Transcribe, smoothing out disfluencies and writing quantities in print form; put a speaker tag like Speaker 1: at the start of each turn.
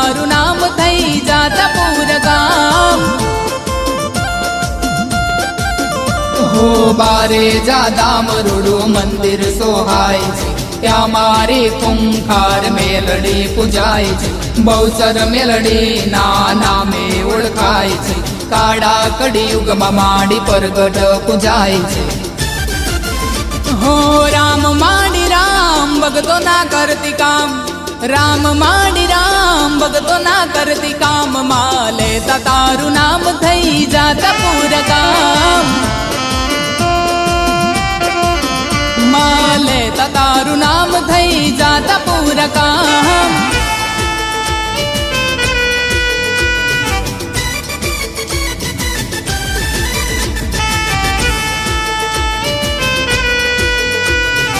Speaker 1: તારું નામ થઈ જાતા પૂર ગામ હો બારે જાદા મરુડું મંદિર સોહાય છે ત્યાં મારી કુંખાર મેલડી પૂજાય છે બહુચર મેલડી ના નામે ઓળખાય છે કાળા કડિયુગમાં માડી પરગટ પૂજાય છે હો રામ માડી રામ ભગતો ના કરતી કામ રામ માડી રામ ભગતો ના કરતી કામ માલે તારું નામ થઈ જાતા પૂર ગામ માલે તારું નામ થઈ જાતા પૂર ગામ